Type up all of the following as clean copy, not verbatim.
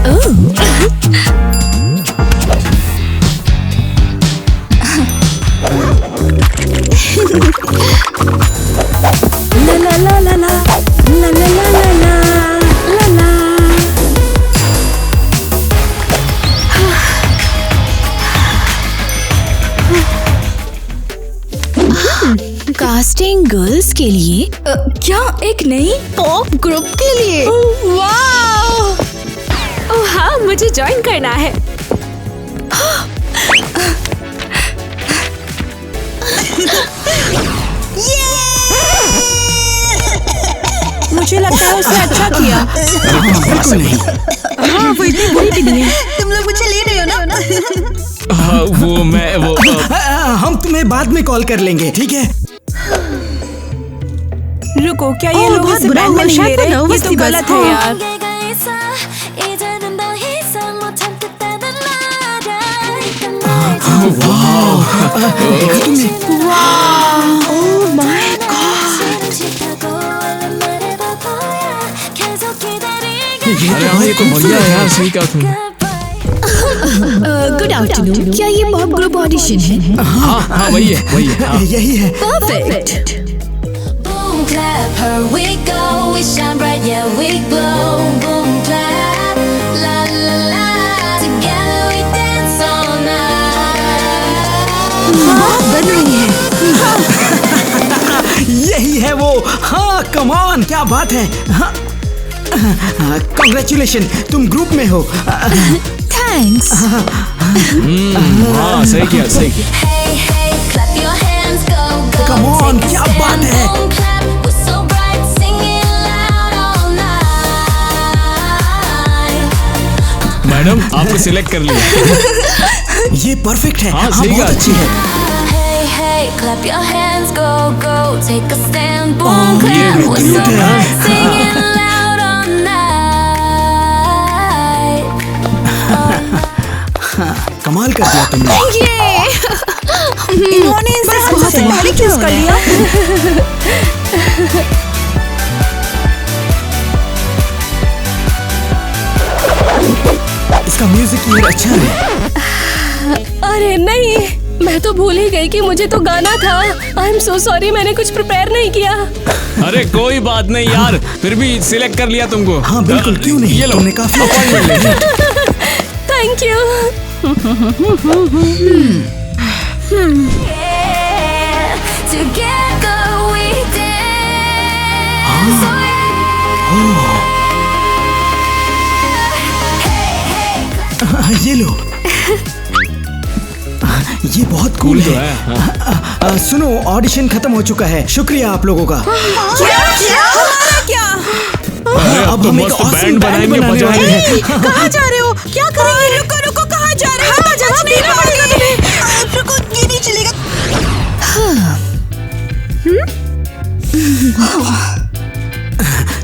ला ला ला ला ला ला ला ला ला ला ला। Casting girls के लिए क्या एक नई पॉप ग्रुप के लिए? वाओ! ओह हाँ, मुझे ज्वाइन करना है। मुझे लगता है उसने अच्छा किया। बिल्कुल नहीं। हाँ, वो इतनी बुरी भी नहीं है। तुम लोग मुझे ले रहे हो ना? हम तुम्हें बाद में कॉल कर लेंगे, ठीक है? रुको, क्या ये लोग इसे बैंड में नहीं ले रहे? ये तो गलत है यार। अरे ये तो बढ़िया है यार, सही कहा तुमने। गुड आफ्टरनून, क्या ये पॉप ग्रुप ऑडिशन है? हाँ वही है, वही है। हाँ। यही है। Perfect. Boom clap, here we go, we shine bright, yeah we glow. Boom clap, la la la, together we dance all night. बन रही है। यही है वो। हाँ, कम ऑन, क्या बात है। हाँ, कॉन्ग्रेचुलेशन, तुम ग्रुप में हो। थैंक्स। हाँ सही किया, सही किया। Hey hey, clap your hands, go go. Come on, Take a क्या stand, बात है। boom clap, we're so bright, singing loud all night. Madam आपको सिलेक्ट कर लिया। ये परफेक्ट है। हाँ, हाँ, सही बहुत कहा। अच्छी है। Hey hey, clap your hands, go go. Take a stand, boom ये clap, भी we're so cute है। bright, singing loud all night. कमाल कर दिया तुमने। इन्होंने इनसे बहुत पहले किस कर लिया? इसका म्यूजिक ये अच्छा है। अरे नहीं, मैं तो भूल ही गई कि मुझे तो गाना था। आई एम सो सॉरी, मैंने कुछ प्रिपेयर नहीं किया। अरे कोई बात नहीं यार, फिर भी सिलेक्ट कर लिया तुमको। हाँ बिल्कुल, क्यों नहीं। ये लो, तुमने काफी अपॉइंटमेंट ले ली। Thank you. Yeah, together we dance. ये लो। ये बहुत कूल तो है। है। हाँ। सुनो, ऑडिशन खत्म हो चुका है। शुक्रिया आप लोगों का। अरे अब तो हम एक मस्त awesome बैंड बनाएंगे, बनाने वाले बजाएंगे। हैं। कहाँ जा रहे हो? क्या करेंगे? रुको रुको, कहाँ जा रहे हो? जवाब देना पड़ेगा तुम्हें। रुको, ये नहीं चलेगा।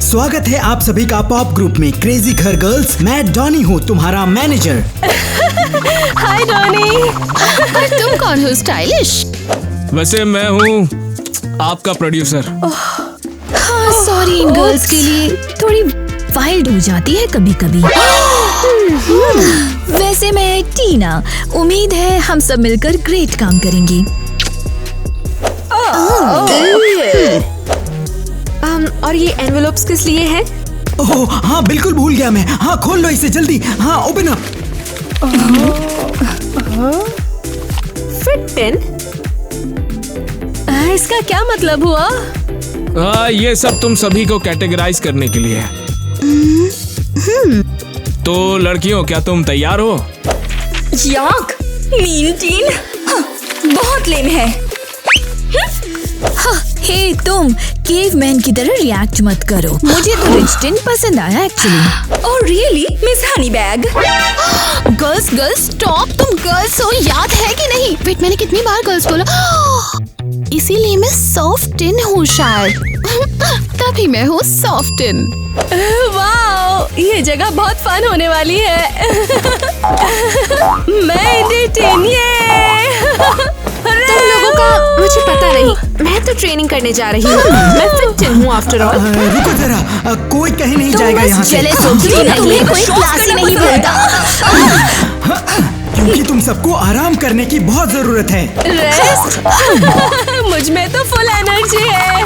स्वागत है आप सभी का पॉप ग्रुप में, क्रेजी घर गर्ल्स। मैं डॉनी हूँ, तुम्हारा मैनेजर। हाय डॉनी। तुम कौन हो? स्टाइलिश। वैसे मैं हूँ आपका प्रोड्यूसर। हाँ सॉरी, इन गर्ल्स के लिए थोड़ी वाइल्ड हो जाती है कभी कभी। वैसे मैं टीना, उम्मीद है हम सब मिलकर ग्रेट काम करेंगे। और ये एनवेलप्स किस लिए हैं? ओह हाँ, बिल्कुल भूल गया मैं। हाँ, खोल लो इसे जल्दी। हाँ, ओपन अप। Fit pen? इसका क्या मतलब हुआ? ये सब तुम सभी को कैटेगराइज करने के लिए है। तो लड़कियों, क्या तुम तैयार हो? याक, मीन टीन, बहुत लेम है। हे तुम, केवमैन की तरह रिएक्ट मत करो। मुझे तो रिच टिन पसंद आया actually. Oh really, miss Honey bag. Girls girls stop, तुम गर्ल्स हो, याद है कि नहीं? वेट, मैंने कितनी बार गर्ल्स बोला? इसीलिए मैं सॉफ्ट टिन हूँ शायद। तभी मैं हूँ सॉफ्ट टिन। वाओ, ये जगह बहुत फन होने वाली है। मैं इंडियन, ये तुम लोगों का मुझे पता नहीं। मैं तो ट्रेनिंग करने जा रही हूँ। मैं फिट हूँ आफ्टर ऑल। रुको जरा, कोई कहीं नहीं तुम जाएगा बस यहाँ से। जेलस हो कि तुम्हें कोई क्लास ही नहीं बोला। क्योंकि तुम सबको आराम करने की बहुत जरूरत है। रेस्ट? मुझ में तो फुल एनर्जी है।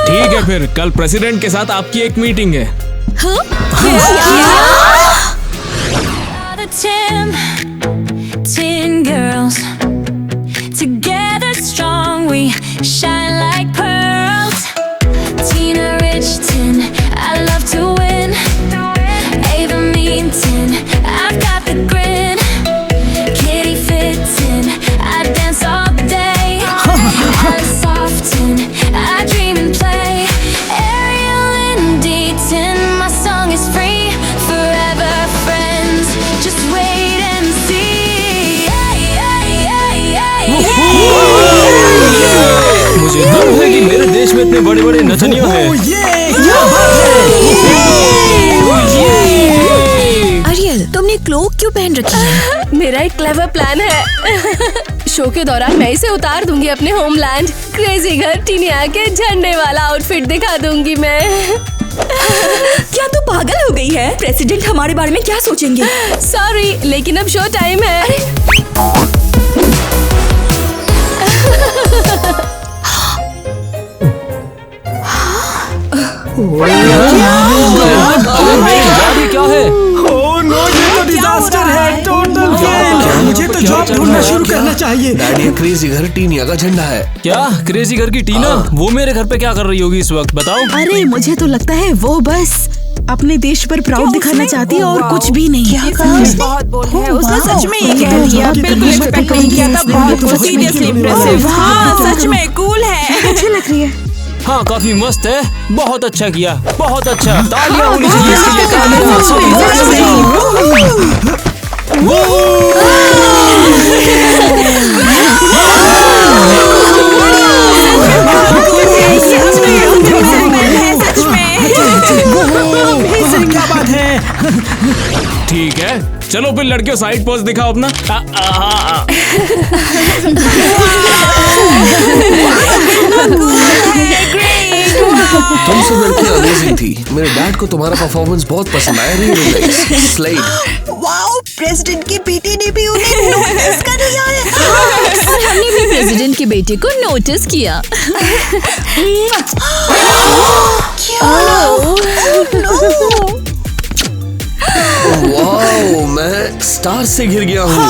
ठीक है फिर कल प्रेसिडेंट के साथ आपकी एक मीटिंग है। Ten girls together strong, we shine like pearls. Tina Richton, I love to win. Ava Meanton, I've got the grin. Kitty Fitton, I dance all day. Alice Softon, I dream and play. Ariel and Deaton, my song is free. Forever friends, just wait and see. मुझे गर्व है कि मेरे देश में इतने बड़े बड़े नचनिया हैं। अरियल, तुमने क्लोक क्यों पहन रखी है? मेरा एक क्लेवर प्लान है। शो के दौरान मैं इसे उतार दूंगी अपने होमलैंड क्रेजी घर टीनिया के झंडे वाला आउटफिट दिखा दूंगी मैं। क्या तू पागल हो गई है? प्रेसिडेंट हमारे बारे में क्या सोचेंगे? सॉरी, लेकिन अब शो टाइम है। क्या है? ओह नो, ये तो डिजास्टर है, टोटल फेल। मुझे तो जॉब ढूंढना शुरू करना चाहिए। डैडी, क्रेजी घर टीनिया का झंडा है। क्या क्रेजी घर की टीना? वो मेरे घर पे क्या कर रही होगी इस वक्त, बताओ। अरे मुझे तो लगता है वो बस अपने देश पर प्राउड दिखाना चाहती है और कुछ भी नहीं। क्या कहा उसने? बहुत बोल है, उसने सच में ये कह दिया। बिल्कुल एक्सपेक्ट नहीं किया था। बहुत सीरियसली इम्प्रेसिव। हाँ, सच में कूल है। अच्छी लग रही है। हाँ, काफी मस्त है। बहुत अच्छा किया, बहुत अच्छा। तालियां होनी चाहिए इसके लिए। क्या बात है? ठीक है, चलो फिर लड़कियों साइड पोज दिखाओ अपना। तुम सब लड़कियां अमेजिंग थी। मेरे डैड को तुम्हारा परफॉर्मेंस बहुत पसंद आया। Really nice. Slayed. Wow, president की बेटी ने भी उन्हें नोटिस कर लिया है। और हमने भी प्रेसिडेंट के बेटे को नोटिस किया। वाओ, मैं स्टार से घिर गया हूँ।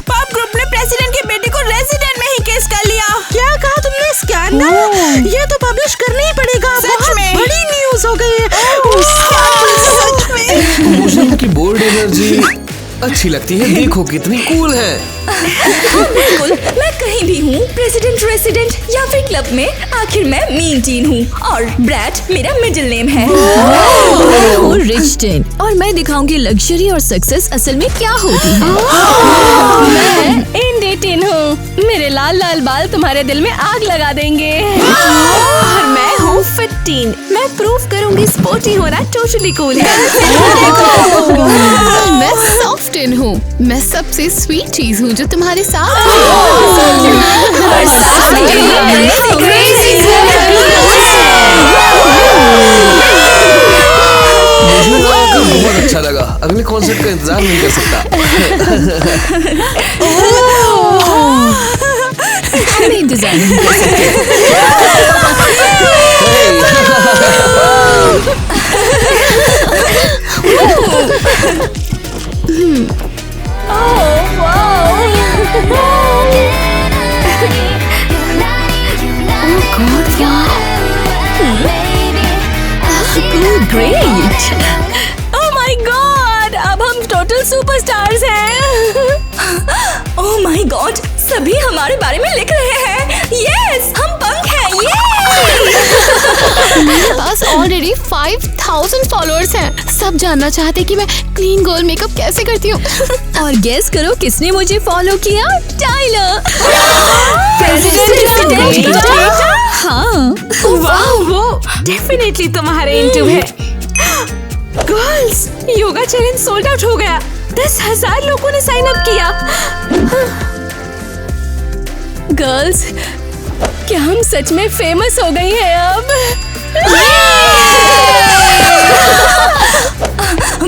पॉप ग्रुप ने प्रेसिडेंट के बेटे को रेसिडेंट में ही केस कर लिया। क्या कहा तुमने? स्कैंडल? ये तो पब्लिश करना ही पड़ेगा। सच में? बड़ी न्यूज हो गई है। सच में? मुझे इनकी बोल्ड एनर्जी अच्छी लगती है। देखो कितनी कूल है। बिल्कुल, मैं कहीं भी हूँ, प्रेसिडेंट, रेसिडेंट या फिर क्लब में, आखिर मैं मीन टीन हूँ और ब्रैड मेरा मिडिल नेम है। रिचटन, और मैं दिखाऊंगी लग्जरी और सक्सेस असल में क्या होती है। मैं इंडियन हूँ। मेरे लाल लाल बाल तुम्हारे दिल में आग लगा देंगे। और मैं हूँ 15। मैं प्रूव करूंगी स्पोर्टी होना टोटली कूल है। और मैं सॉफ्टन हूँ। मैं सबसे स्वीट चीज हूँ जो तुम्हारे साथ मुझे बहुत अच्छा लगा। अगले कॉन्सर्ट का इंतजार नहीं कर सकता। हम इंतजार नहीं कर सकते। ग्रेट! Oh my God! अब हम टोटल सुपरस्टार्स हैं। ओह माय गॉड, सभी हमारे बारे में लिख रहे हैं। यस, हम पंक हैं। मेरे पास ऑलरेडी 5000 फॉलोअर्स हैं। सब जानना चाहते कि मैं क्लीन गर्ल मेकअप कैसे करती हूँ। और गेस करो किसने मुझे फॉलो किया? टाइलर। प्रेसिडेंट। हाँ, वाह, वो डेफिनेटली तुम्हारे इंटू है। Girls, yoga challenge sold out हो गया। 10,000 लोगों ने साइन अप किया। गर्ल्स, क्या हम सच में फेमस हो गई हैं अब?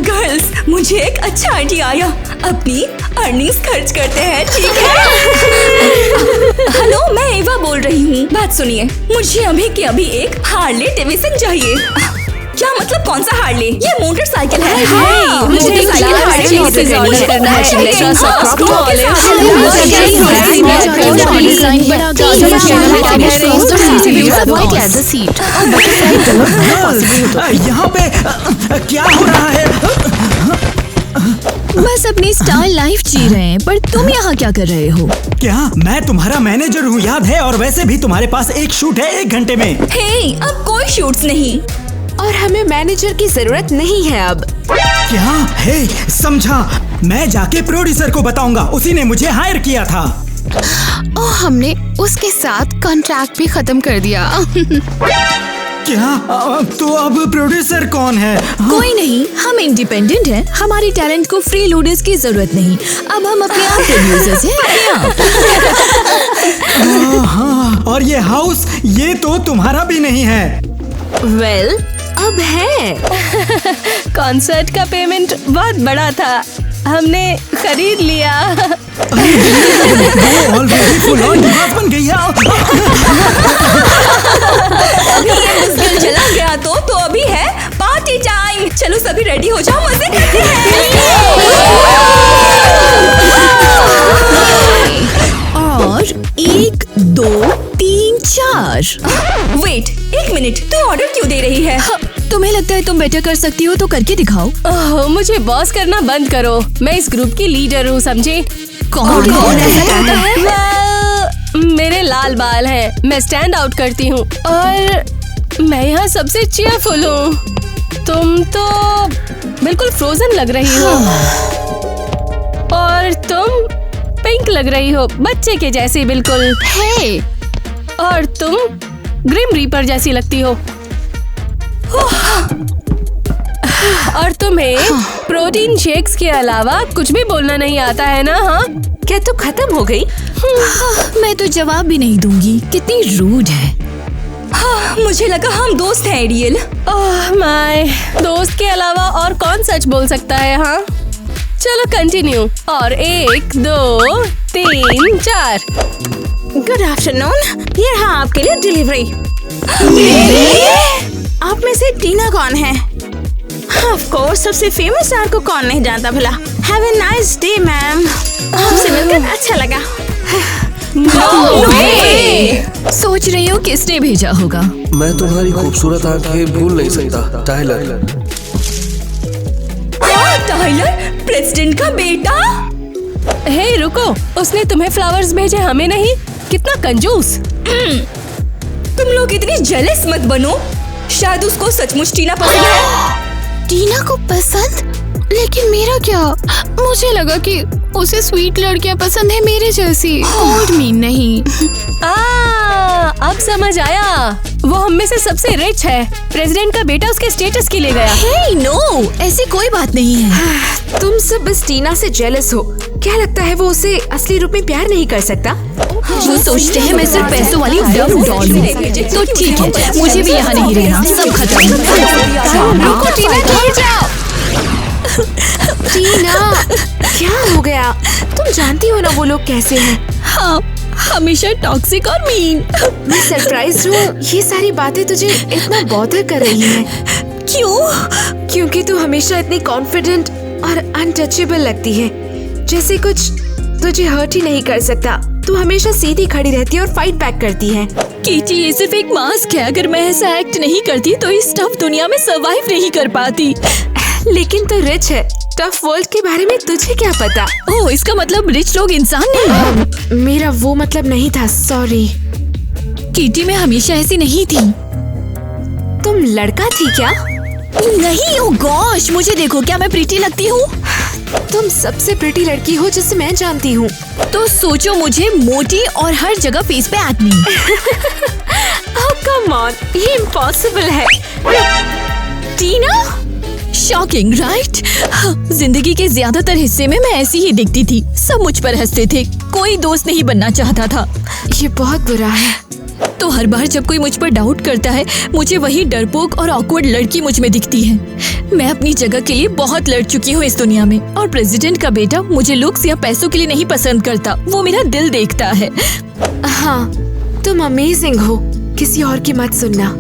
गर्ल्स, मुझे एक अच्छा आइडिया आया। अपनी अर्निंग्स खर्च करते हैं, ठीक है? हेलो, मैं एवा बोल रही हूँ। बात सुनिए, मुझे अभी के अभी एक हार्ले डेविसन चाहिए। क्या मतलब कौन सा हार्ले? ये मोटरसाइकिल है। हाँ, मुझे एक मोटरसाइकिल लार्ज हार्ले चीज़ डेविसन ऑर्डर करना है। चाहिए। एक्स्ट्रा सा हाँ, क्रॉप टॉप के ऑलिव। साथ यहाँ पे क्या हो रहा है? बस अपनी स्टाइल लाइफ जी रहे हैं, पर तुम यहाँ क्या कर रहे हो? क्या मैं तुम्हारा मैनेजर हूँ, याद है? और वैसे भी तुम्हारे पास एक शूट है 1 घंटे में। हे, अब कोई शूट्स नहीं। और हमें मैनेजर की जरूरत नहीं है अब। क्या है? समझा। मैं जाके प्रोड्यूसर को बताऊंगा, उसी ने मुझे हायर किया था। और हमने उसके साथ कॉन्ट्रैक्ट भी खत्म कर दिया। क्या? तो अब प्रोड्यूसर कौन है? कोई नहीं, हम इंडिपेंडेंट हैं। हमारी टैलेंट को फ्री लोडर्स की जरूरत नहीं। अब हम अपने आप प्रोड्यूसर्स हैं। हाँ, और ये हाउस, ये तो तुम्हारा भी नहीं है। वेल, अब है। कॉन्सर्ट का पेमेंट बहुत बड़ा था, हमने खरीद लिया। वो ऑलरेडी फुल ऑन डिवाइस बन गई है। अभी ये मुश्किल चला गया तो अभी है पार्टी टाइम। चलो सभी रेडी हो जाओ, मजे करते हैं। और 1 2 3 4। वेट, 1 मिनट, तू ऑर्डर क्यों दे रही है? तुम्हें लगता है तुम बेटर कर सकती हो तो करके दिखाओ। मुझे बॉस करना बंद करो। मैं इस ग्रुप की लीडर हूँ, समझे? कौन ऐसा कहता है? Well, मेरे लाल बाल हैं, मैं स्टैंड आउट करती हूँ और मैं यहाँ सबसे चीयरफुल हूँ। तुम तो बिल्कुल फ्रोजन लग रही हो और तुम पिंक लग रही हो, बच्चे के जैसी बिल्कुल। हे, और तुम ग्रिम रीपर जैसी लगती हो। और तुम्हें प्रोटीन शेक्स के अलावा कुछ भी बोलना नहीं आता है ना? हाँ, क्या तू खत्म हो गई? मैं तो जवाब भी नहीं दूंगी। कितनी रूड है। हाँ, मुझे लगा हम दोस्त हैं एरियल। ओह माय, दोस्त के अलावा और कौन सच बोल सकता है? हाँ, चलो कंटिन्यू। और 1 2 3 4। गुड आफ्टरनून, ये रहा आपके लिए डिलीवरी। आप में से टीना कौन है? ऑफ कोर्स, सबसे फेमस स्टार को कौन नहीं जानता भला। Have a nice day ma'am, आपसे मिलकर अच्छा लगा। No way! सोच रही हूँ किसने भेजा होगा। मैं तुम्हारी खूबसूरत आंखें भूल नहीं सकता, टाइलर। टाइलर, प्रेसिडेंट का बेटा? हे रुको, उसने तुम्हें फ्लावर्स भेजे, हमें नहीं? कितना कंजूस। तुम लोग इतनी जेलस मत बनो। शायद उसको सचमुच टीना पसंद है। टीना को पसंद? लेकिन मेरा क्या? मुझे लगा कि उसे स्वीट लड़कियां पसंद है मेरे जैसी, ओल्ड मीन नहीं। अब समझ आया, वो हम में से सबसे रिच है। प्रेसिडेंट का बेटा उसके स्टेटस के लिए गया। हे नो, ऐसी कोई बात नहीं है। तुम सब बस टीना से जेलस हो। क्या लगता है वो उसे असली रूप में प्यार नहीं कर सकता? जो सोचते हैं मैं सिर्फ पैसों वाली डम डॉल हूँ, तो ठीक है, मुझे भी यहाँ नहीं रहना। सब खत्म। रुको टीना, ठहर जाओ। टीना, क्या हो गया? तुम जानती हो ना वो लोग कैसे हैं। हाँ, हमेशा टॉक्सिक और मीन। मैं सरप्राइज हूँ, ये सारी बातें तुझे इतना बॉदर कर रही हैं। क्यों? क्योंकि तू हमेशा इतनी कॉन्फिडेंट और अनटचेबल लगती है, जैसे कुछ तुझे हर्ट ही नहीं कर सकता। तू हमेशा सीधी खड़ी रहती है और फाइट बैक करती है। कीची, ये सिर्फ एक मास्क है। अगर मैं ऐसा एक्ट नहीं करती तो इस टफ दुनिया में सरवाइव नहीं कर पाती। लेकिन तू रिच है, टफ वर्ल्ड के बारे में तुझे क्या पता? ओह, इसका मतलब रिच लोग इंसान नहीं? मेरा वो मतलब नहीं था, सॉरी। कीटी, मैं हमेशा ऐसी नहीं थी। तुम लड़का थी क्या? नहीं। ओ गॉश, मुझे देखो, क्या मैं प्रीटी लगती हूँ? तुम सबसे प्रिटी लड़की हो जिसे मैं जानती हूँ। तो सोचो, मुझे मोटी और हर जगह फेस पे एक्ने। ओह कम ऑन, ये इम्पॉसिबल है। टीना, शॉकिंग राइट? जिंदगी के ज्यादातर हिस्से में मैं ऐसी ही दिखती थी। सब मुझ पर हंसते थे, कोई दोस्त नहीं बनना चाहता था। ये बहुत बुरा है। तो हर बार जब कोई मुझ पर डाउट करता है, मुझे वही डरपोक और ऑकवर्ड लड़की मुझ में दिखती है। मैं अपनी जगह के लिए बहुत लड़ चुकी हूँ इस दुनिया में, और प्रेसिडेंट का बेटा मुझे लुक्स या पैसों के लिए नहीं पसंद करता, वो मेरा दिल देखता है। हाँ, तुम अमेजिंग हो, किसी और की मत सुनना।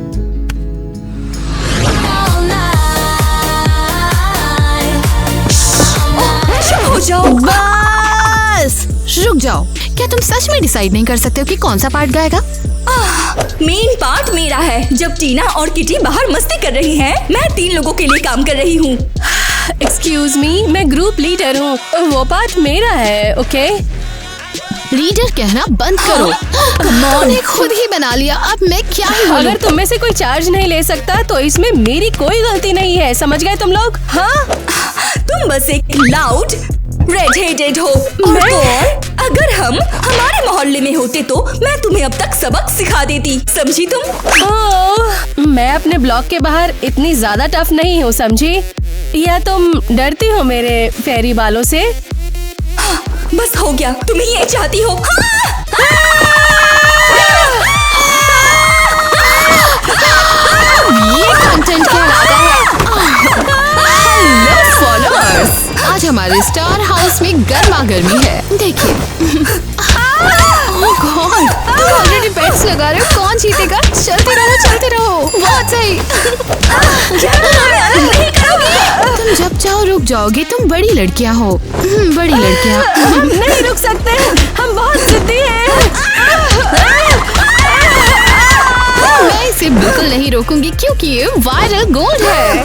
हो जाओ। बस रुक जाओ, क्या तुम सच में डिसाइड नहीं कर सकते हो कि कौन सा पार्ट गाएगा? मेन पार्ट मेरा है। जब टीना और किटी बाहर मस्ती कर रही हैं, मैं 3 लोगों के लिए काम कर रही हूँ। एक्सक्यूज मी, मैं ग्रुप लीडर हूँ, वो पार्ट मेरा है। ओके, लीडर कहना बंद करो। तुमने खुद ही बना लिया, अब मैं क्या ही बोलूं? अगर तुम में से कोई चार्ज नहीं ले सकता तो इसमें मेरी कोई गलती नहीं है, समझ गए तुम लोग? हाँ, तुम बस एक लाउड रेड हेडेड हो। और तो और, अगर हम हमारे मोहल्ले में होते तो मैं तुम्हें अब तक सबक सिखा देती, समझी तुम? ओह, मैं अपने ब्लॉक के बाहर इतनी ज्यादा टफ नहीं हूँ, समझी? या तुम डरती हो मेरे फेरी बालों से? हाँ, बस हो गया, तुम ही ये चाहती हो। ये कंटेंट कहलाता है। हेलो फॉलोअर्स, आज हमारे स्टार हाउस में गर्मा गर्मी है। देखिए, ओह गॉड, तुम ऑलरेडी बेट्स लगा रहे हो कौन जीतेगा? चलते रहो, बहुत सही। तुम जब चाहो रुक जाओगे, तुम बड़ी लड़कियां हो, बड़ी लड़कियां। हम नहीं रुक सकते, हम बहुत जिद्दी हैं। मैं इसे बिल्कुल नहीं रोकूंगी क्योंकि ये वायरल गोल्ड है।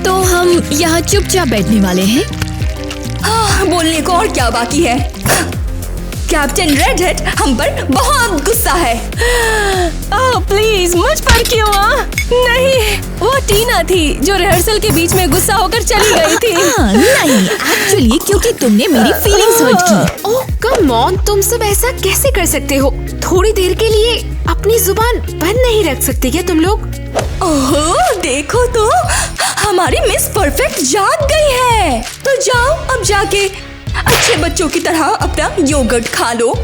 तो हम यहाँ चुपचाप बैठने वाले हैं। बोलने को और क्या बाकी है? कैप्टन रेडहेड हम पर बहुत गुस्सा है। ओह प्लीज, मुझ पर क्यों? नहीं, वो टीना थी जो रिहर्सल के बीच में गुस्सा होकर चली गई थी। नहीं, एक्चुअली क्योंकि तुमने मेरी फीलिंग्स हर्ट की। ओह कम ऑन, तुम सब ऐसा कैसे कर सकते हो? थोड़ी देर के लिए अपनी जुबान बंद नहीं रख सकते क्या तुम लोग? ओह देखो तो, हमारी मिस परफेक्ट जाग गई है। तो जाओ अब जाके अच्छे बच्चों की तरह अपना योगर्ट खा लो।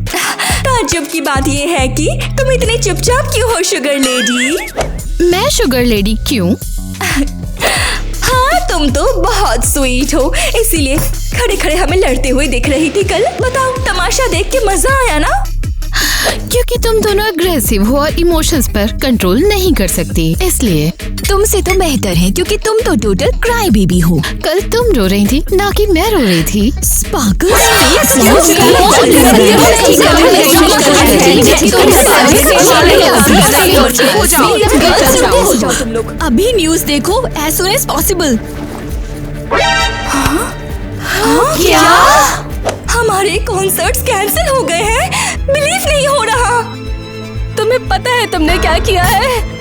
ताज्जुब की बात ये है कि तुम इतने चुपचाप क्यों हो शुगर लेडी? मैं शुगर लेडी क्यों? हाँ, तुम तो बहुत स्वीट हो, इसीलिए खड़े खड़े हमें लड़ते हुए दिख रही थी कल। बताओ, तमाशा देख के मजा आया ना? क्योंकि तुम दोनों अग्रेसिव हो और इमोशंस पर कंट्रोल नहीं कर सकती, इसलिए तुमसे तो बेहतर है क्योंकि तुम तो टोटल क्राई बेबी हो। कल तुम रो रही थी, ना कि मैं रो रही थी। तुम लोग अभी न्यूज़ देखो as soon as possible। क्या? हमारे कॉन्सर्ट्स कैंसिल हो गए हैं? बिलीव नहीं हो रहा। तुम्हें पता है तुमने क्या किया है?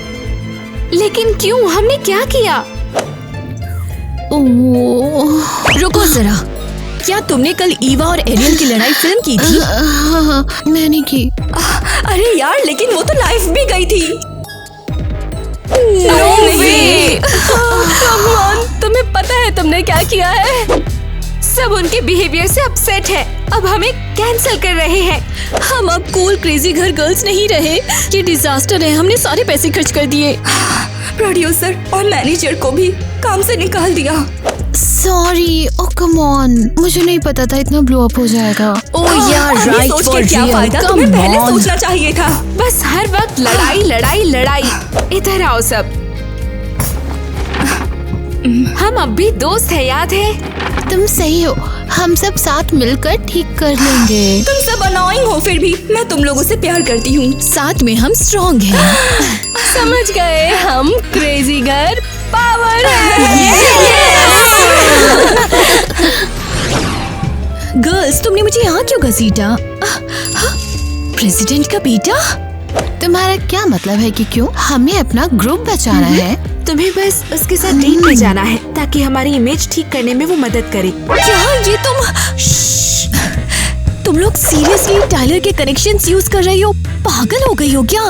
लेकिन क्यों? हमने क्या किया? ओह, रुको जरा, क्या तुमने कल ईवा और एरियल की लड़ाई फिल्म की थी? हाँ, मैंने की। अरे यार, लेकिन वो तो लाइफ भी गई थी। No way! Come on, तुम्हें पता है तुमने क्या किया है? सब उनके बिहेवियर से अपसेट है, अब हमें कैंसिल कर रहे हैं। हम अब कूल क्रेजी घर गर्ल्स नहीं रहे। ये डिजास्टर है, हमने सारे पैसे खर्च कर दिए। प्रोड्यूसर और मैनेजर को भी काम से निकाल दिया। सॉरी, ओह कम ऑन, मुझे नहीं पता था इतना ब्लो अप हो जाएगा। ओह यार, अभी राइट सोच फॉर के क्या फायदा? रियल, तुम्हें कम पहले ऑन। सोचना चाहिए था। बस हर वक्त लड़ाई लड़ाई लड़ाई। इधर आओ सब, हम अब भी दोस्त है, याद है? तुम सही हो, हम सब साथ मिलकर ठीक कर लेंगे। तुम सब अनोइंग हो, फिर भी मैं तुम लोगों से प्यार करती हूँ। साथ में हम स्ट्रॉन्ग हैं। समझ गए, हम क्रेजी गर्ल पावर है। गर्ल्स, तुमने मुझे यहाँ क्यों घसीटा? प्रेसिडेंट का बेटा? तुम्हारा क्या मतलब है कि क्यों? हमें अपना ग्रुप बचाना है। तुम्हें बस उसके साथ डेट पे जाना है ताकि हमारी इमेज ठीक करने में वो मदद करे। क्या ये तुम लोग सीरियसली टाइलर के कनेक्शंस यूज कर रही हो? पागल हो गई हो क्या?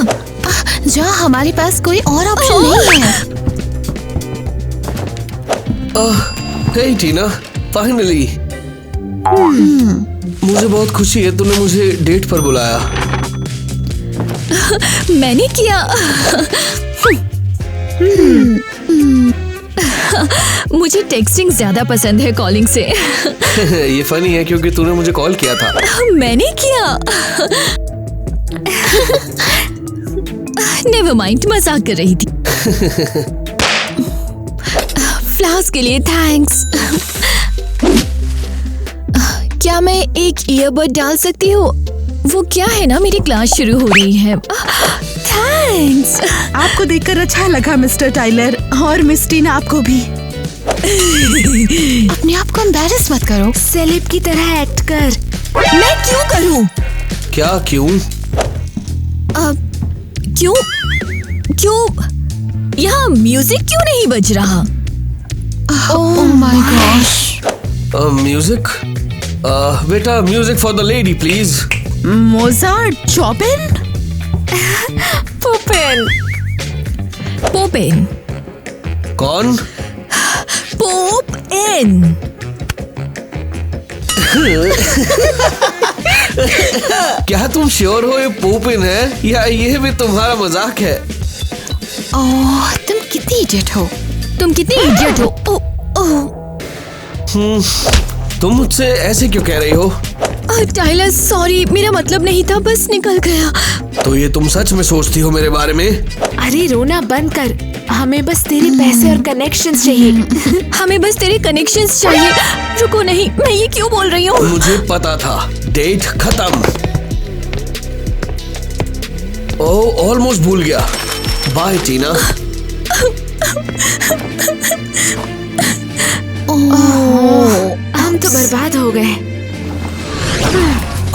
जहाँ हमारे पास कोई और ऑप्शन नहीं है। हे टीना, फाइनली। मुझे बहुत खुशी है तूने मुझे डेट पर बुलाया। मैंने किया। मुझे टेक्सटिंग ज्यादा पसंद है कॉलिंग से। ये फनी है क्योंकि तूने मुझे कॉल किया था। मैंने किया। नेवर माइंड, मजाक कर रही थी। फ्लावर्स के लिए थैंक्स। क्या मैं एक ईयरबड डाल सकती हूँ? वो क्या है ना, मेरी क्लास शुरू हो रही है। थैंक्स। आपको देखकर अच्छा लगा मिस्टर टाइलर, और मिस टीना आपको भी। अपने आप को एम्बैरेस मत करो। सेलेब की तरह एक्ट कर। मैं क्यों करूँ? क्या क्यों? क्यों यहाँ म्यूजिक क्यों नहीं बज रहा? Oh my gosh. म्यूजिक? बेटा, music for the lady please. Mozart, Chopin, पोपेन। कौन? पोपेन। क्या तुम श्योर हो ये पोपिन है या ये भी तुम्हारा मजाक है? ओह, तुम कितनी इडियट हो। तुम मुझसे ऐसे क्यों कह रही हो? टाइलर सॉरी, मेरा मतलब नहीं था, बस निकल गया। तो ये तुम सच में सोचती हो मेरे बारे में? अरे रोना बंद कर, हमें बस तेरे पैसे और कनेक्शंस चाहिए। हमें बस तेरे कनेक्शंस चाहिए। रुको, नहीं, मैं ये क्यों बोल रही हूँ? मुझे पता था। डेट खत्म। ओह, ऑलमोस्ट भूल गया। बाय टीना। हम तो बर्बाद हो गए।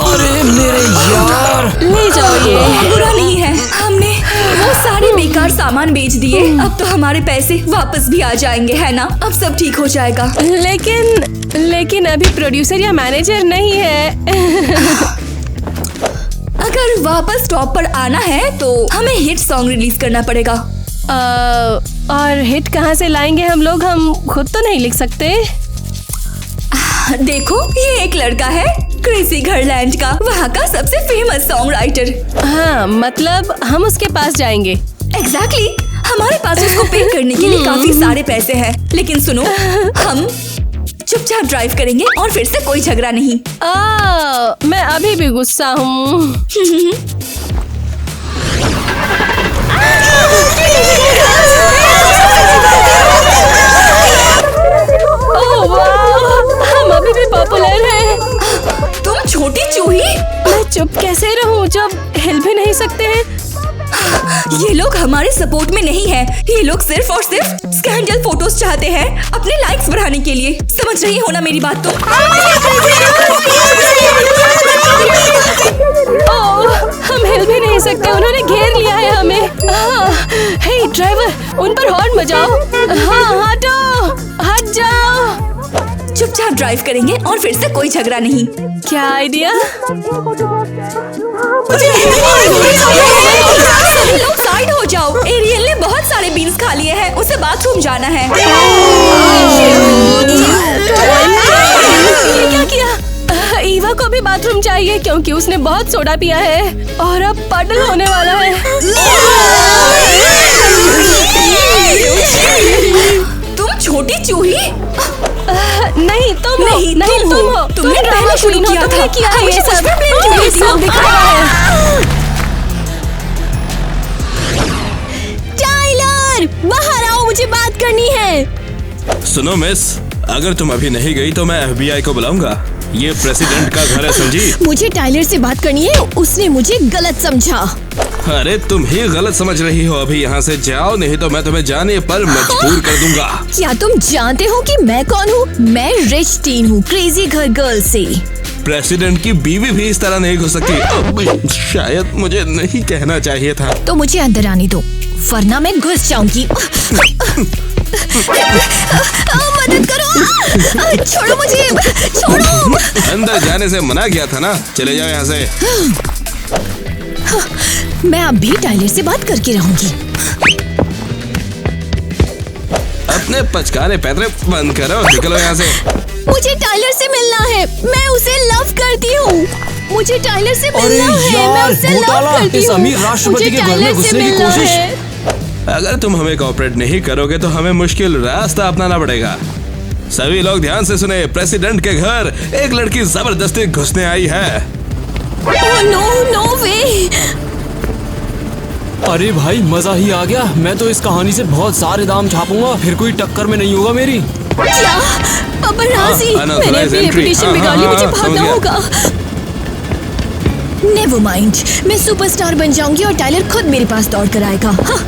अरे मेरे यार, ले जाओ ये। बुरा नहीं है, हमने वो सारे बेकार सामान बेच दिए। अब तो हमारे पैसे वापस भी आ जाएंगे, है ना? अब सब ठीक हो जाएगा। लेकिन अभी प्रोड्यूसर या मैनेजर नहीं है। अगर वापस टॉप पर आना है तो हमें हिट सॉन्ग रिलीज करना पड़ेगा। और हिट कहाँ से लाएंगे हम लोग? हम खुद तो नहीं लिख सकते। देखो, ये एक लड़का है क्रेजी घरलैंड का, वहाँ का सबसे फेमस सॉन्ग राइटर। हाँ, मतलब हम उसके पास जाएंगे। एग्जैक्टली, हमारे पास उसको पे करने के लिए काफी सारे पैसे हैं। लेकिन सुनो, हम चुपचाप ड्राइव करेंगे और फिर से कोई झगड़ा नहीं। मैं अभी भी गुस्सा हूँ। हम अभी भी पॉपुलर हैं। तुम छोटी चूही। मैं चुप कैसे रहूं जब हिल भी नहीं सकते हैं? ये लोग हमारे सपोर्ट में नहीं है। ये लोग सिर्फ और सिर्फ स्कैंडल फोटोज चाहते हैं अपने लाइक्स बढ़ाने के लिए। समझ रही हो ना मेरी बात? तो हम हिल भी नहीं सकते, उन्होंने घेर लिया है हमें। हे ड्राइवर, उन पर हॉर्न बजाओ। हाँ, हटो, हट जाओ। चुपचाप ड्राइव करेंगे और फिर से कोई झगड़ा नहीं। क्या आइडिया? सभी लोग साइड हो जाओ। एरियल ने बहुत सारे बीन्स खा लिए हैं, उसे बाथरूम जाना है। ये क्या किया? ईवा को भी बाथरूम चाहिए क्योंकि उसने बहुत सोडा पिया है और अब पटल होने वाला है। तुम छोटी चूही। नहीं, तुम हो। तुमने पहले शुरू किया था। तुमने किया है ये सब। टाइलर, बाहर आओ, मुझे बात करनी है। सुनो मिस, अगर तुम अभी नहीं गई तो मैं FBI को बुलाऊंगा। ये प्रेसिडेंट का घर है, समझी? मुझे टाइलर से बात करनी है, उसने मुझे गलत समझा। अरे तुम ही गलत समझ रही हो। अभी यहाँ से जाओ, नहीं तो मैं तुम्हें जाने पर मजबूर कर दूंगा। क्या तुम जानते हो कि मैं कौन हूँ? मैं रिच टीन हूँ, क्रेजी घर गर्ल से। प्रेसिडेंट की बीवी भी इस तरह नहीं घुस सकती। शायद मुझे नहीं कहना चाहिए था। तो मुझे अंदर आने दो, वरना मैं घुस जाऊंगी। मदद करो, छोड़ो मुझे, छोड़ो। अंदर जाने से मना किया था ना, चले जाओ यहाँ से। मैं अब भी टाइलर से बात करके रहूंगी। अपने पचकाने पैतरे बंद करो, निकलो यहाँ से। मुझे टाइलर से मिलना है, मैं उसे लव करती हूँ। मुझे टाइलर से अरे मिलना है, मैं यार, उसे लव घोटाला, करती इस हूँ। अमीर राष्ट्रपति मुझे के घर में टाइलर से घुसने की मिलना कोशिश। है। अगर तुम हमें कोऑपरेट नहीं करोगे तो हमें मुश्किल रास्ता अपनाना पड़ेगा। सभी लोग ध्यान से सुने, प्रेसिडेंट के घर एक लड़की जबरदस्ती घुसने आई है। ओह नो, नो वे। अरे भाई मजा ही आ गया। मैं तो इस कहानी से बहुत सारे दाम छापूंगा, फिर कोई टक्कर में नहीं होगा मेरी। क्या पापराज़ी, हाँ, मैंने अपनी रेपुटेशन बिगाड़ ली, मुझे भागना होगा। नेवर माइंड, मैं सुपरस्टार बन जाऊंगी और टाइलर खुद मेरे पास दौड़ कर आएगा। हाँ।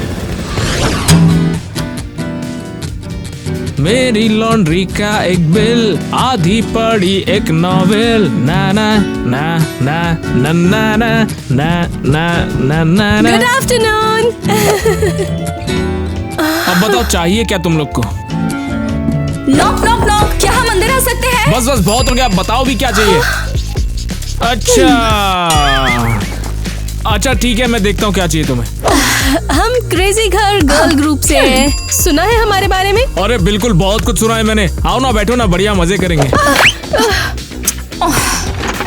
मेरी लॉन्ड्री का एक बिल, आधी पड़ी एक नॉवेल। ना ना ना ना ना ना ना ना ना ना ना। Good afternoon. अब बताओ चाहिए क्या तुम लोग को? नॉक नॉक नॉक, क्या हम अंदर आ सकते हैं? बस बस बहुत हो गया, बताओ भी क्या चाहिए। अच्छा ठीक है, मैं देखता हूँ क्या चाहिए तुम्हें। हम क्रेजी घर गर्ल ग्रुप से हैं। सुना है हमारे बारे में? अरे बिल्कुल, बहुत कुछ सुना है मैंने। आओ ना, बैठो ना, बढ़िया मजे करेंगे।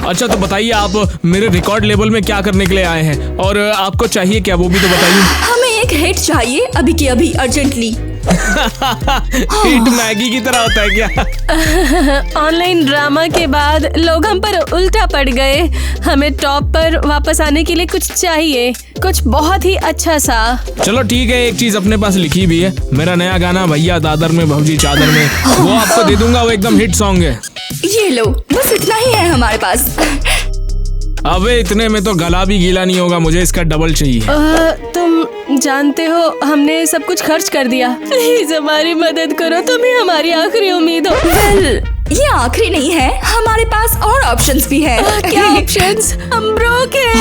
अच्छा तो बताइए, आप मेरे रिकॉर्ड लेबल में क्या करने के लिए आए हैं और आपको चाहिए क्या, वो भी तो बताइए। हमें एक हिट चाहिए, अभी के अभी, अर्जेंटली। हिट मैगी की तरह होता है क्या? ऑनलाइन ड्रामा के बाद लोग हम पर उल्टा पड़ गए। हमें टॉप पर वापस आने के लिए कुछ चाहिए, कुछ बहुत ही अच्छा सा। चलो ठीक है, एक चीज अपने पास लिखी भी है। मेरा नया गाना भैया दादर में भौजी चादर में, वो आपको दे दूंगा। वो एकदम हिट सॉन्ग है। ये लो, बस इतना ही है हमारे पास। अबे इतने में तो गला भी गीला नहीं होगा, मुझे इसका डबल चाहिए। तुम जानते हो हमने सब कुछ खर्च कर दिया। प्लीज हमारी मदद करो, तुम ही हमारी आखिरी उम्मीद हो। वेल, ये आखिरी नहीं है, हमारे पास और ऑप्शंस भी हैं। क्या ऑप्शंस? हम ब्रोक हैं।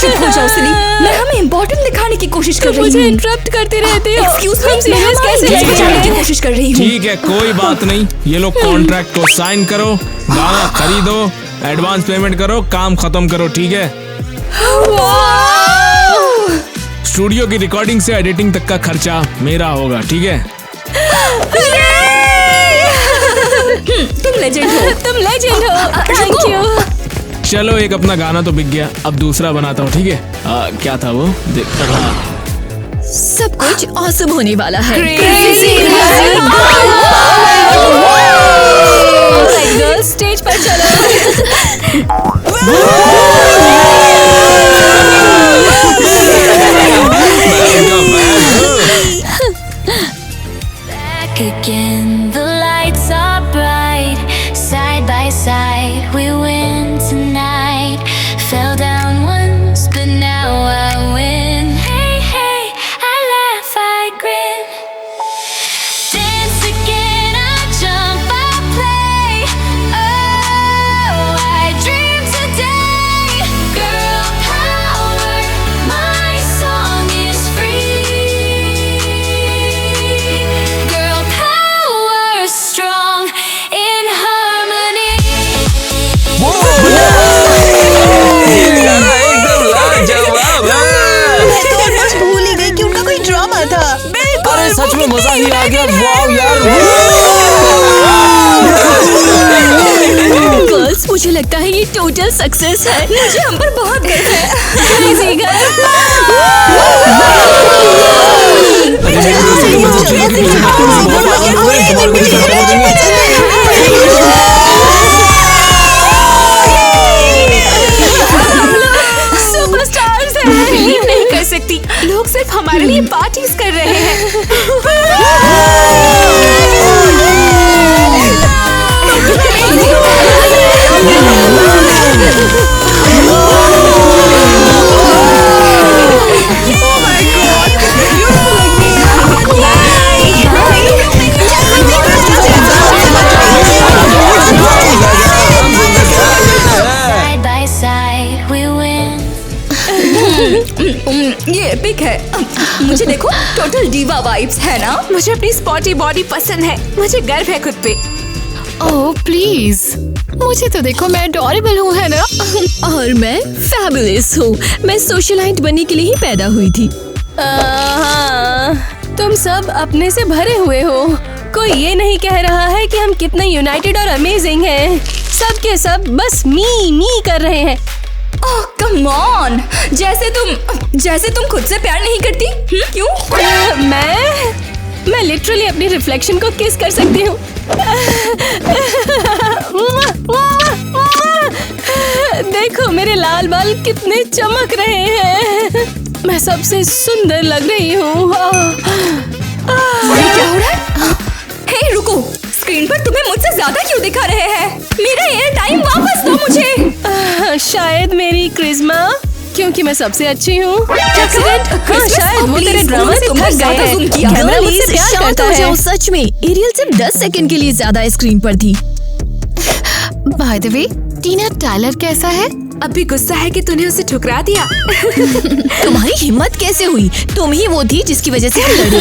चुप हो जाओ सनी, मैं हमें इम्पोर्टेंट दिखाने की कोशिश कर रही मुझे हूँ। इंटरप्ट करती रहती हो। एक्सक्यूज मी, हम मैं सीरियस हमारे कैसे बीच में जाने की रहेंगे? कोशिश कर रही हूँ। ठीक है, कोई बात नहीं। ये लोग कॉन्ट्रैक्ट को साइन करो, गाना खरीदो, एडवांस पेमेंट करो, काम खत्म करो, ठीक है? स्टूडियो की रिकॉर्डिंग से एडिटिंग तक का खर्चा मेरा होगा, ठीक है? तुम लेजेंड हो। तुम लेजेंड हो। Thank you. चलो एक अपना गाना तो बिक गया, अब दूसरा बनाता हूँ, ठीक है? क्या था वो? सब कुछ ऑसम होने वाला है। गर्ल्स स्टेज पर चलो। Back again, the lights are bright. Side by side, we win tonight. Fell down once, but now I win. Hey, hey, I laugh, I grin. Dance again, I jump, I play. Oh, I dream today. Girl power, my song is free. Girl power, strong in harmony. ये गाना एकदम लाजवाब है। मैं तो almost भूल ही गई कि उनका कोई ड्रामा था। अरे सच में मजा ही आ गया। वाव यार। गर्ल्स, मुझे लगता है ये टोटल सक्सेस है। मुझे हम पर बहुत गर्व है। Crazy girl. सुपरस्टार्स हैं। बिलीव नहीं कर सकती, लोग सिर्फ हमारे लिए पार्टीज कर रहे हैं। मुझे देखो, टोटल डीवा वाइब्स है ना? मुझे अपनी स्पॉटी बॉडी पसंद है, मुझे गर्व है खुद पे। ओह प्लीज, मुझे तो देखो, मैं अडोरेबल हूँ, है ना? और मैं फैबुलस हूँ। मैं सोशलाइट बनने के लिए ही पैदा हुई थी। हाँ, तुम सब अपने से भरे हुए हो। कोई ये नहीं कह रहा है कि हम कितने यूनाइटेड और अमेजिंग हैं। सब के सब बस मी कर रहे हैं। ओह कम ऑन, जैसे तुम खुद से प्यार नहीं करती। क्यों? मैं लिटरली अपनी रिफ्लेक्शन को किस कर सकती हूँ। देखो मेरे लाल बाल कितने चमक रहे हैं। मैं सबसे सुंदर लग रही हूँ। क्या हो रहा है? हे रुको, स्क्रीन पर तुम्हें मुझसे ज्यादा क्यों दिखा रहे हैं? मेरा एयर टाइम वापस दो मुझे। शायद मेरी क्रिश्मा, क्योंकि मैं सबसे अच्छी हूँ। शायद वो तेरे ड्रामा से थक गए हैं। कैमरा मुझसे प्यार करता है। सच में एरियल सिर्फ 10 सेकंड के लिए ज्यादा स्क्रीन पर थी। By the way, Tina Tyler कैसा है? अभी गुस्सा है कि तूने उसे ठुकरा दिया। तुम्हारी हिम्मत कैसे हुई? तुम ही वो थी जिसकी वजह से हम लड़े।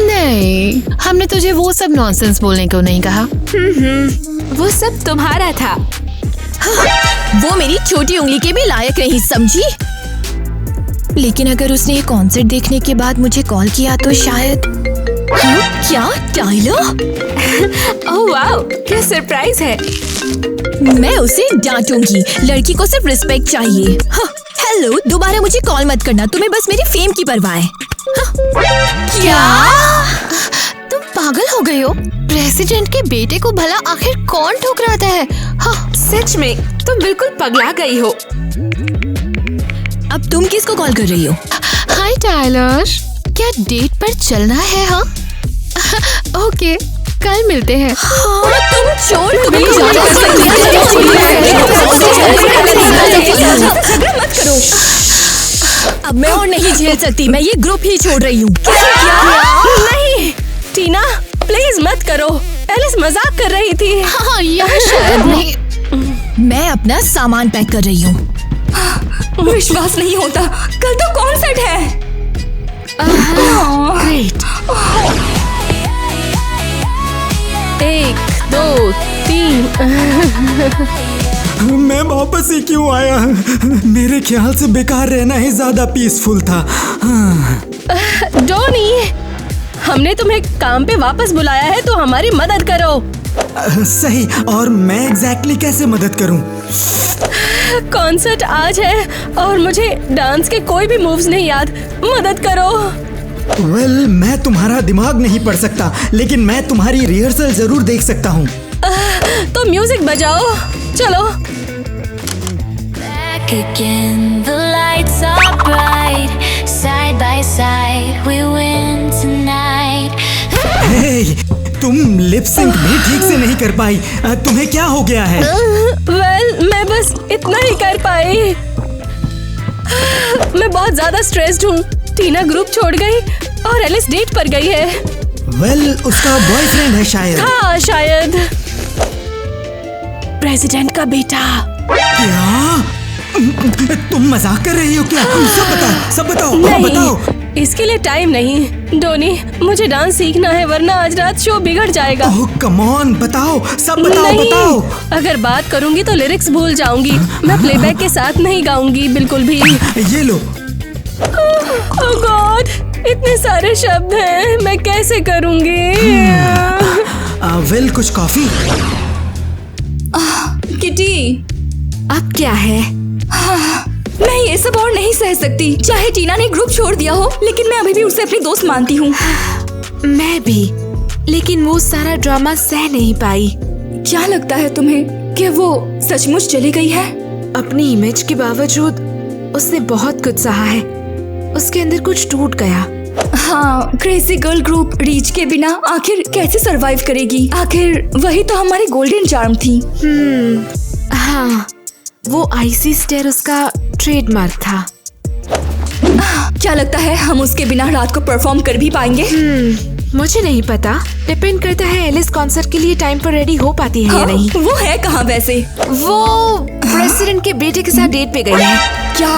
नहीं, हमने तुझे वो सब नॉनसेंस बोलने को नहीं कहा। वो सब तुम्हारा था। वो मेरी छोटी उंगली के भी लायक नहीं, समझी? लेकिन अगर उसने ये कॉन्सर्ट देखने के बाद मुझे कॉल किया तो शायद। क्या टाइलर? ओह वाओ, क्या सरप्राइज है। मैं उसे डांटूंगी। लड़की को सिर्फ रिस्पेक्ट चाहिए। हेलो, दोबारा मुझे कॉल मत करना। तुम्हें बस मेरी फेम की परवाह है। क्या? तुम पागल हो गई हो? प्रेसिडेंट के बेटे को भला आखिर कौन ठुकराता है? सच में तुम बिल्कुल पगला गई हो। अब तुम किसको कॉल कर रही हो? हाय टायलर, क्या डेट पर चलना है? हाँ ओके, कल मिलते हैं। तुम छोड़, तुम्हें मत करो। अब मैं और नहीं झेल सकती। मैं ये ग्रुप ही छोड़ रही हूँ। नहीं टीना, प्लीज मत करो। एलिस मजाक कर रही थी। हाँ, यह शायद नहीं। मैं अपना सामान पैक कर रही हूँ। विश्वास नहीं होता, कल तो कॉन्सर्ट है। ग्रेट। 1 2 3। मैं वापस ही क्यों आया? मेरे ख्याल से बेकार रहना ही ज्यादा पीसफुल था। डोनी, हमने तुम्हें काम पे वापस बुलाया है तो हमारी मदद करो। सही, और मैं एग्जैक्टली कैसे मदद करूं? कॉन्सर्ट आज है और मुझे डांस के कोई भी मूव्स नहीं याद। मदद करो। वेल, मैं तुम्हारा दिमाग नहीं पढ़ सकता, लेकिन मैं तुम्हारी रिहर्सल जरूर देख सकता हूँ। तो म्यूजिक बजाओ, चलो। Back again, the lights are bright. Side by side, we win tonight. हे, तुम लिप सिंक भी ठीक से नहीं कर पाई। तुम्हें क्या हो गया है? वेल, मैं बस इतना ही कर पाई। मैं बहुत ज्यादा स्ट्रेस्ड हूँ। टीना ग्रुप छोड़ गई और एलिस डेट पर गई है। वेल, उसका बॉयफ्रेंड है शायद। हाँ शायद। प्रेसिडेंट का बेटा। क्या? तुम मजाक कर रही हो क्या? सब बताओ। नहीं, बताओ। इसके लिए टाइम नहीं। डोनी, मुझे डांस सीखना है वरना आज रात शो बिगड़ जाएगा। ओह कम ऑन, बताओ, सब बताओ। नहीं, बताओ। अगर बात करूंगी तो लिरिक्स भूल जाऊंगी। मैं प्लेबैक के साथ नहीं गाऊंगी बिल्कुल भी। ये लो। ओह गॉड, इतने सारे शब्द हैं, मैं कैसे करूंगी? वेल, कुछ कॉफी? किटी, अब क्या है? मैं ये सब और नहीं सह सकती। चाहे टीना ने ग्रुप छोड़ दिया हो, लेकिन मैं अभी भी उसे अपनी दोस्त मानती हूँ। मैं भी, लेकिन वो सारा ड्रामा सह नहीं पाई। क्या लगता है तुम्हें कि वो सचमुच चली गई है? अपनी इमेज के बावजूद उसने बहुत कुछ सहा है। उसके अंदर कुछ टूट गया। हाँ, क्रेजी गर्ल ग्रुप रीच के बिना आखिर कैसे सरवाइव करेगी? आखिर वही तो हमारी गोल्डन चार्म थी। हाँ, वो आईसी स्टेयर उसका ट्रेडमार्क था। क्या लगता है हम उसके बिना रात को परफॉर्म कर भी पाएंगे? मुझे नहीं पता, डिपेंड करता है एलिस कॉन्सर्ट के लिए टाइम पर रेडी हो पाती है या नहीं। वो है कहाँ वैसे? वो प्रेसिडेंट के बेटे के साथ डेट पे गई है। क्या?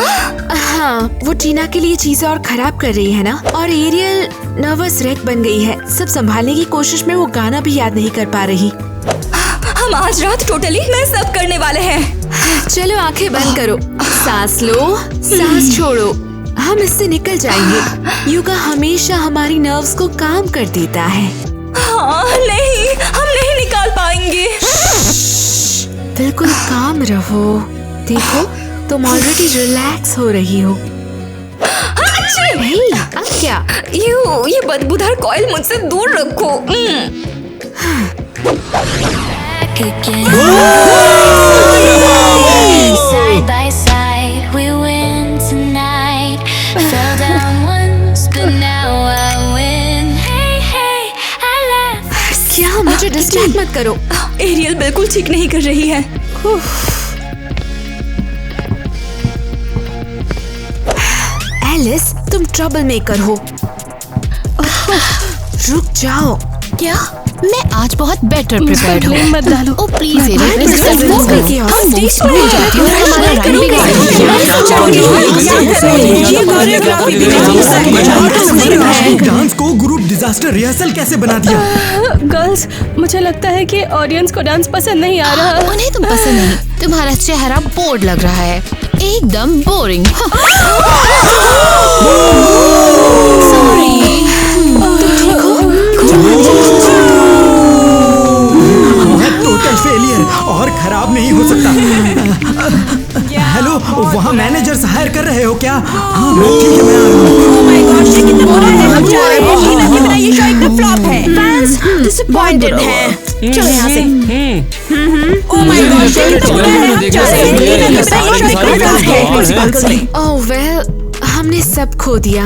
हाँ, वो टीना के लिए चीजें और खराब कर रही है ना, और एरियल नर्वस रेक बन गई है। सब संभालने की कोशिश में वो गाना भी याद नहीं कर पा रही। हम आज रात टोटली मैं सब करने वाले हैं। चलो आंखें बंद करो, सांस लो, सांस छोड़ो, हम इससे निकल जाएंगे। योगा हमेशा हमारी नर्व्स को काम कर देता है। हाँ, नहीं, हम नहीं निकाल पाएंगे। बिल्कुल काम रहो। देखो, तुम ऑलरेडी रिलैक्स हो रही हो। नहीं, अब क्या? ये बदबूदार कॉइल मुझसे दूर रखो। Side by side, we win tonight. Fell down once, but now I win. Hey, hey, I laugh. क्या? मुझे डिस्ट्रैक्ट मत करो। एरियल बिल्कुल ठीक नहीं कर रही है। एलिस, तुम ट्रबल मेकर हो। रुक जाओ। क्या? मैं आज बहुत बेटर प्रिपेयर्ड हूँ। मत डालो। ओ प्लीज एरियल, हम स्टेज पर हो जाती हूँ और हमारा रंग बिगाड़ डांस को ग्रुप डिजास्टर रिहर्सल कैसे बना दिया? गर्ल्स, मुझे लगता है कि ऑडियंस को डांस पसंद नहीं आ रहा। उन्हें तुम पसंद नहीं, तुम्हारा चेहरा बोर्ड लग रहा है, एकदम बोरिंग। टोटल फेलियर, और खराब नहीं हो सकता। हेलो, वहाँ मैनेजर्स हायर कर रहे हो क्या? हाँ, ठीक है, मैं आ रहा हूँ। ये शो एकदम फ्लॉप है। फैंस डिसअपॉइंटेड हैं। चलो यहाँ से। ओह माय गॉड, ये कितना बुरा है। हम जा रहे हैं। ओह वेल, हमने सब खो दिया।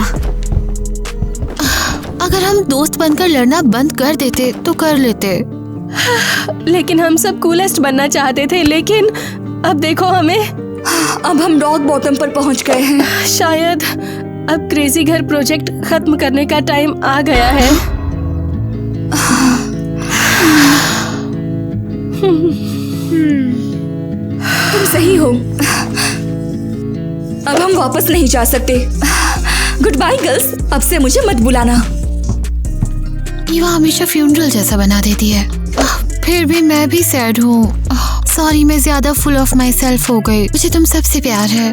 अगर हम दोस्त बनकर लड़ना बंद कर देते तो कर लेते। लेकिन हम सब कूलेस्ट बनना चाहते थे, लेकिन अब देखो हमें। अब हम रॉक बॉटम पर पहुंच गए हैं। शायद अब क्रेजी घर प्रोजेक्ट खत्म करने का टाइम आ गया है। तुम सही हो। अब हम वापस नहीं जा सकते। गुड बाय गर्ल्स, अब से मुझे मत बुलाना। ईवा हमेशा फ्यूनरल जैसा बना देती है। फिर भी मैं भी सैड हूँ। सॉरी, मैं ज्यादा फुल ऑफ माई सेल्फ हो गई। मुझे तुम सबसे प्यार है।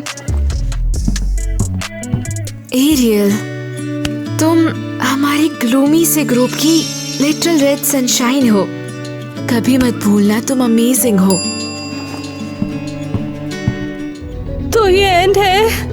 एरियल, तुम हमारी ग्लूमी से ग्रुप की लिटिल रेड सनशाइन हो। कभी मत भूलना, तुम अमेजिंग हो। तो ये एंड है।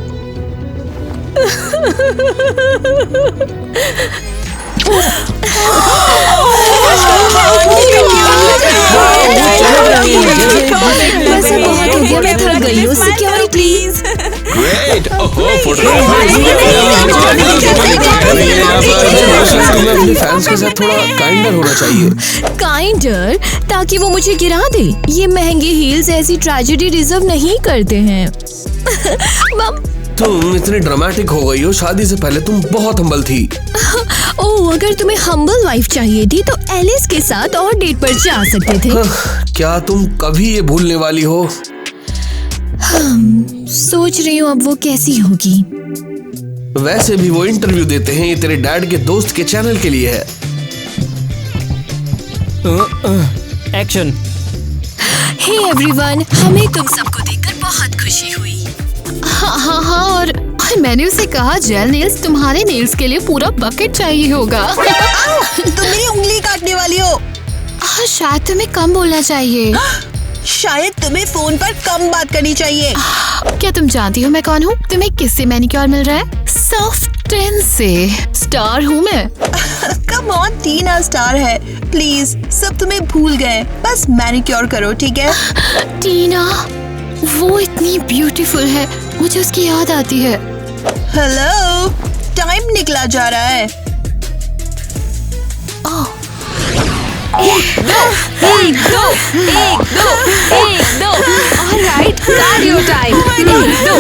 मैं थक गई हूँ। Security please. ग्रेट। ओहो, फैंस के साथ थोड़ा काइंडर होना चाहिए। काइंडर? ताकि वो मुझे गिरा दे। ये महंगे हील्स ऐसी ट्रेजेडी डिजर्व नहीं करते हैं। तुम इतनी ड्रामेटिक हो गई हो। शादी से पहले तुम बहुत हम्बल थी। ओह, अगर तुम्हें हम्बल वाइफ चाहिए थी तो एलिस के साथ और डेट पर जा सकते थे। क्या तुम कभी ये भूलने वाली हो? सोच रही हूँ अब वो कैसी होगी। वैसे भी वो इंटरव्यू देते हैं, ये तेरे डैड के दोस्त के चैनल के लिए है। एक्शन। हे एवरीवन, हमें तुम सबको देखकर बहुत खुशी हुई। हाँ, और मैंने उसे कहा जेल नेल्स तुम्हारे नेल्स के लिए पूरा बकेट चाहिए होगा। तुम मेरी उंगली काटने वाली हो। शायद तुम्हें कम बोलना चाहिए। शायद तुम्हें फोन पर कम बात करनी चाहिए। क्या तुम जानती हो मैं कौन हूँ? तुम्हें किससे मैनिक्योर मिल रहा है? सॉफ्ट 10 से। स्टार हूँ मैं। कम ऑन, टीना स्टार है। प्लीज, सब तुम्हें भूल गए। बस मैनिक्योर करो, ठीक है? टीना, वो इतनी ब्यूटीफुल है, मुझे उसकी याद आती है। हेलो, टाइम निकला जा रहा है। एक दो। Alright, cardio time. एक दो।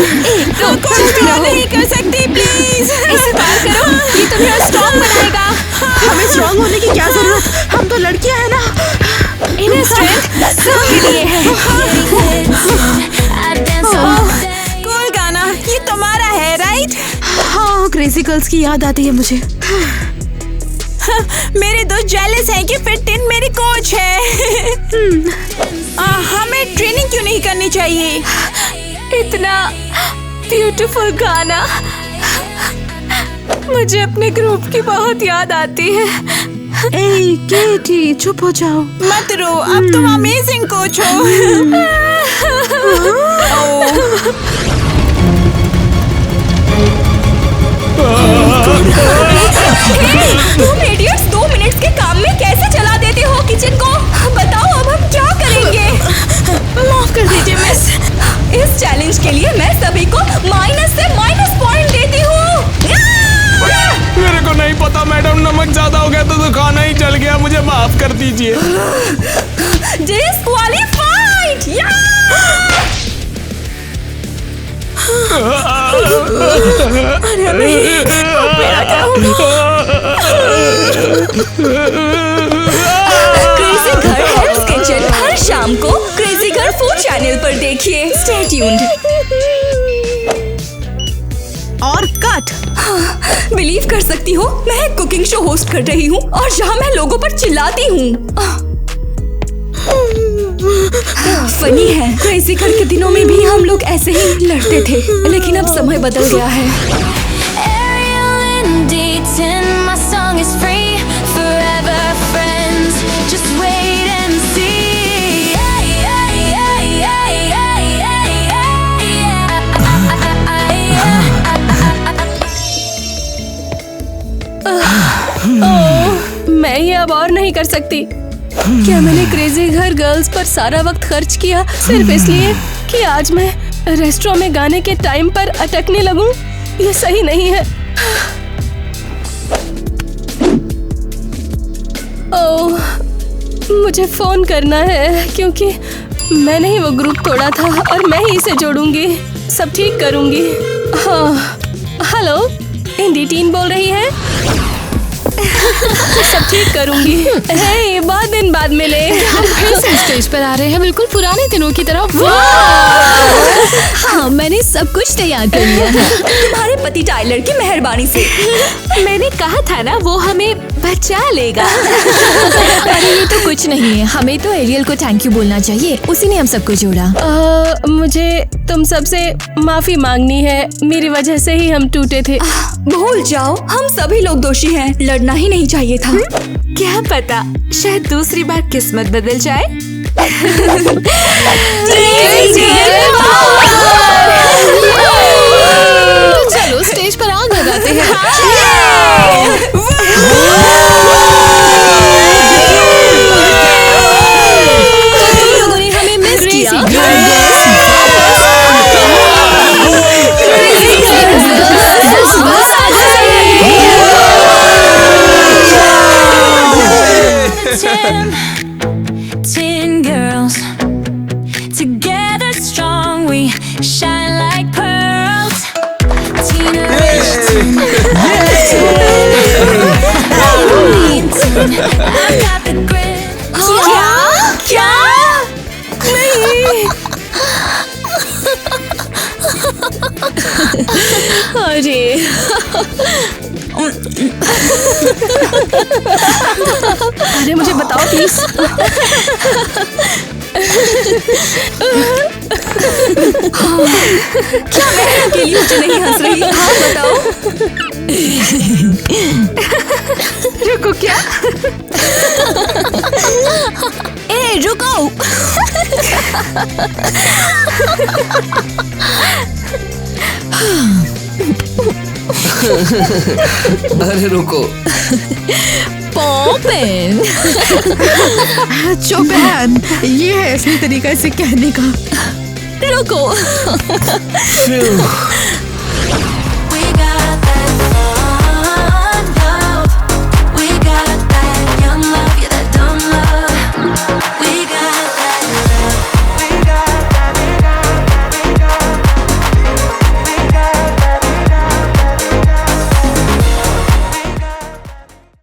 नहीं कर सकती, प्लीज। इसे पार करो, ये तुम्हें स्ट्रॉन्ग बनाएगा। हमें स्ट्रॉन्ग गर्ल्स की याद आती है मुझे। मेरे दोस्त जेलस हैं कि फिट-इन मेरी कोच है। हमें ट्रेनिंग क्यों नहीं करनी चाहिए? इतना ब्यूटीफुल गाना, मुझे अपने ग्रुप की बहुत याद आती है। ए केटी, चुप हो जाओ। मत रो, अब तुम अमेजिंग कोच हो। तुम इडियट्स 2 मिनट्स के काम में कैसे चला देते हो किचन को? बताओ अब हम क्या करेंगे? माफ कर दीजिए मिस। इस चैलेंज के लिए मैं सभी को माइनस से माइनस पॉइंट देती हूँ। मेरे को नहीं पता मैडम, नमक ज्यादा हो गया तो खाना ही जल गया, मुझे माफ कर दीजिए। डिस्क्वालीफाइड। अरे नहीं, मेरा क्या होगा? क्रेजी घर हेल्स किचन हर शाम को क्रेजी घर फूड चैनल पर देखिए। Stay tuned. और कट। बिलीव कर सकती हो मैं एक कुकिंग शो होस्ट कर रही हूँ और जहाँ मैं लोगों पर चिल्लाती हूँ। फनी है, क्रेजी घर के दिनों में भी हम लोग ऐसे ही लड़ते थे, लेकिन अब समय बदल गया है। Ariel and Dayton, my song is free, forever friends, just wait and see. मैं ये अब और नहीं कर सकती। क्या मैंने क्रेजी घर गर्ल्स पर सारा वक्त खर्च किया सिर्फ इसलिए कि आज मैं रेस्टोरेंट में गाने के टाइम पर अटकने लगूं? ये सही नहीं है। ओह, मुझे फोन करना है क्योंकि मैंने ही वो ग्रुप तोड़ा था और मैं ही इसे जोड़ूंगी, सब ठीक करूंगी। हाँ, हेलो, इंडी टीन बोल रही है? सब ठीक करूंगी। हे, बहुत दिन बाद मिले। हम फिर से स्टेज पर आ रहे हैं, बिल्कुल पुराने दिनों की तरह। हाँ, मैंने सब कुछ तैयार कर लिया है तुम्हारे पति टाइलर की मेहरबानी से। मैंने कहा था ना वो हमें बचा लेगा। अरे ये तो कुछ नहीं है, हमें तो एरियल को थैंक यू बोलना चाहिए, उसी ने हम सबको जोड़ा। मुझे तुम सबसे माफी मांगनी है, मेरी वजह से ही हम टूटे थे। भूल जाओ, हम सभी लोग दोषी हैं, लड़ना ही नहीं चाहिए था। क्या पता, शायद दूसरी बार किस्मत बदल जाए। तो चलो स्टेज पर आग लगाते हैं। तुम लोगों ने हमें मिस किया। Ten girls together strong, we shine like pearls. Tina Richton, I got the grit. क्या? अरे अरे मुझे बताओ प्लीज। क्या मैं अकेली मुझे नहीं हंस रही? हाँ बताओ। रुको, क्या? ए रुको। अरे रुको। पॉपिन। चुपैन, ये है असली तरीका इसे कहने का। रुको।